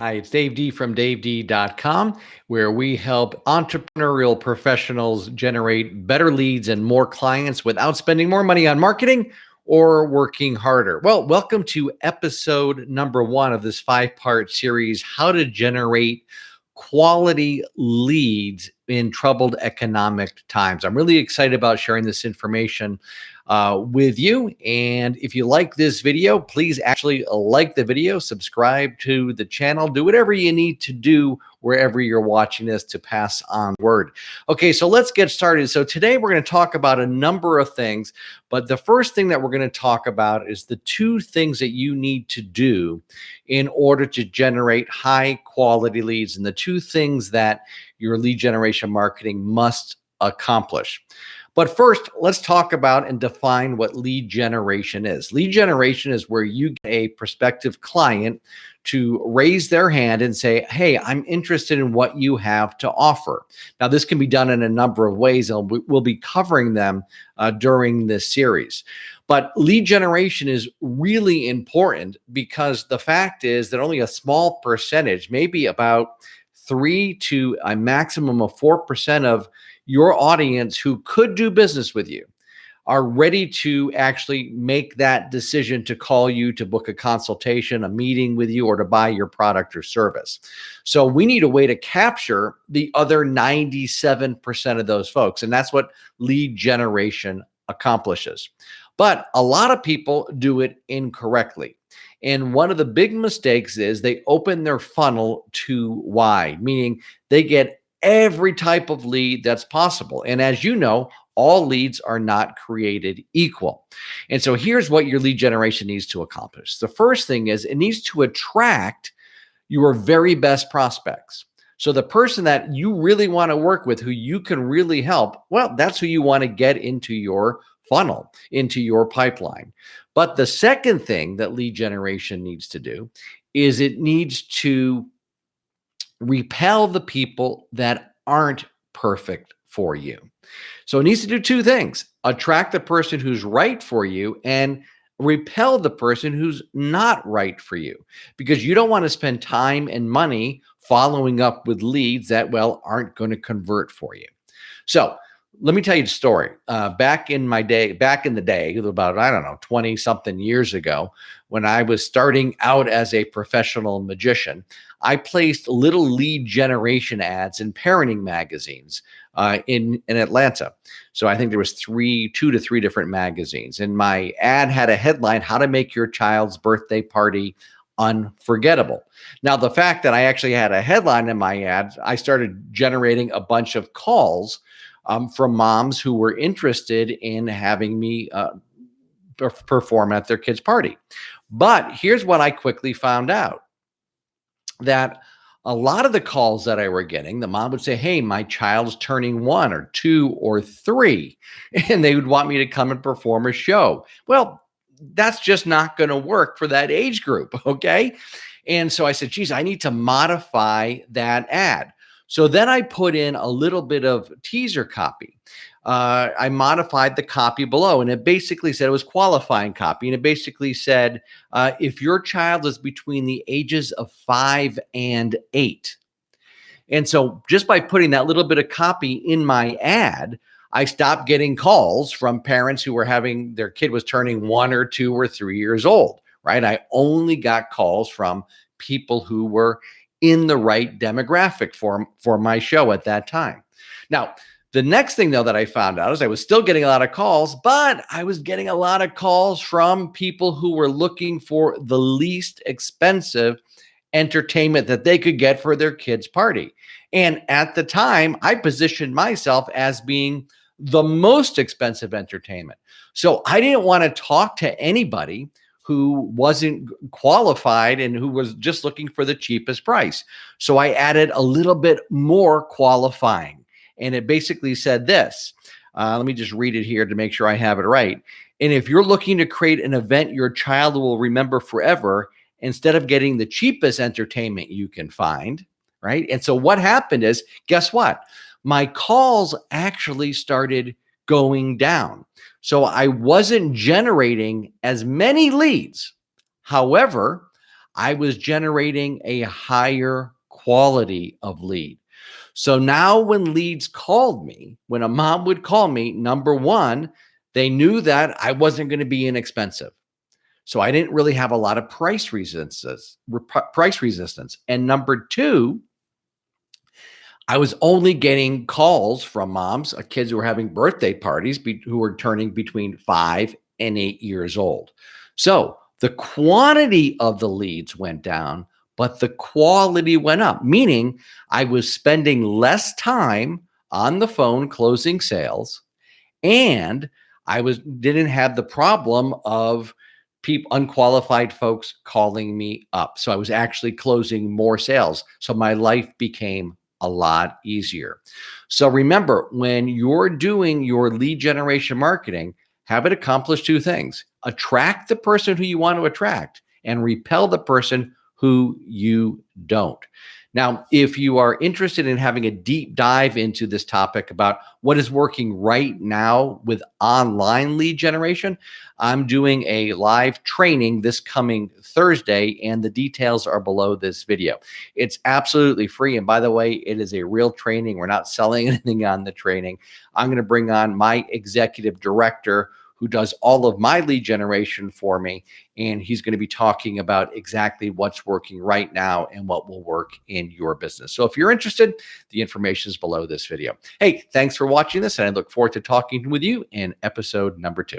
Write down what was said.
Hi, it's Dave D from DaveD.com, where we help entrepreneurial professionals generate better leads and more clients without spending more money on marketing or working harder. Well, welcome to episode number 1 of this 5-part series, How to Generate Quality Leads in Troubled Economic Times. I'm really excited about sharing this information with you. And if you like this video, please actually like the video, subscribe to the channel, do whatever you need to do wherever you're watching this to pass on the word. Okay, so let's get started. So today we're going to talk about a number of things, but the first thing that we're going to talk about is the 2 things that you need to do in order to generate high quality leads, and the 2 things that your lead generation marketing must accomplish. But first, let's talk about and define what lead generation is. Lead generation is where you get a prospective client to raise their hand and say, hey, I'm interested in what you have to offer. Now, this can be done in a number of ways, and we'll be covering them during this series. But lead generation is really important because the fact is that only a small percentage, maybe about 3 to a maximum of 4% of your audience who could do business with you are ready to actually make that decision to call you to book a consultation, a meeting with you, or to buy your product or service. So we need a way to capture the other 97% of those folks. And that's what lead generation accomplishes. But a lot of people do it incorrectly. And one of the big mistakes is they open their funnel too wide, meaning they get every type of lead that's possible. And as you know, all leads are not created equal. And so here's what your lead generation needs to accomplish. The first thing is it needs to attract your very best prospects. So the person that you really want to work with, who you can really help, well, that's who you want to get into your funnel, into your pipeline. But the second thing that lead generation needs to do is it needs to repel the people that aren't perfect for you. So it needs to do 2 things: attract the person who's right for you and repel the person who's not right for you, because you don't want to spend time and money following up with leads that, well, aren't going to convert for you. So let me tell you a story. Back in the day, about, I don't know, 20 something years ago, when I was starting out as a professional magician, I placed little lead generation ads in parenting magazines in Atlanta. So I think there was 2 to 3 different magazines. And my ad had a headline, How to Make Your Child's Birthday Party Unforgettable. Now, the fact that I actually had a headline in my ad, I started generating a bunch of calls from moms who were interested in having me perform at their kid's party. But here's what I quickly found out: that a lot of the calls that I were getting, the mom would say, hey, my child's turning 1 or 2 or 3, and they would want me to come and perform a show. Well, that's just not going to work for that age group, okay? And so I said, geez, I need to modify that ad. So then I put in a little bit of teaser copy. I modified the copy below, and it basically said, it was qualifying copy, and it basically said, if your child is between the ages of 5 and 8. And so just by putting that little bit of copy in my ad, I stopped getting calls from parents who were having their kid was turning 1 or 2 or 3 years old, right? I only got calls from people who were in the right demographic for my show at that time. Now, the next thing, though, that I found out is I was still getting a lot of calls, but I was getting a lot of calls from people who were looking for the least expensive entertainment that they could get for their kid's party. And at the time, I positioned myself as being the most expensive entertainment. So I didn't want to talk to anybody who wasn't qualified and who was just looking for the cheapest price. So I added a little bit more qualifying. And it basically said this. Let me just read it here to make sure I have it right. And if you're looking to create an event your child will remember forever, instead of getting the cheapest entertainment you can find, right? And so what happened is, guess what? My calls actually started going down. So I wasn't generating as many leads. However, I was generating a higher quality of lead. So now when leads called me, when a mom would call me, number one, they knew that I wasn't going to be inexpensive. So I didn't really have a lot of price resistance. And number two, I was only getting calls from moms, kids who were having birthday parties, who were turning between 5 and 8 years old. So the quantity of the leads went down, but the quality went up, meaning I was spending less time on the phone closing sales, and I didn't have the problem of unqualified folks calling me up. So I was actually closing more sales. So my life became a lot easier. So remember, when you're doing your lead generation marketing, have it accomplish two things: attract the person who you want to attract and repel the person who you don't. Now, if you are interested in having a deep dive into this topic about what is working right now with online lead generation, I'm doing a live training this coming Thursday, and the details are below this video. It's absolutely free. And by the way, it is a real training. We're not selling anything on the training. I'm going to bring on my executive director who does all of my lead generation for me. And he's going to be talking about exactly what's working right now and what will work in your business. So if you're interested, the information is below this video. Hey, thanks for watching this, and I look forward to talking with you in episode number 2.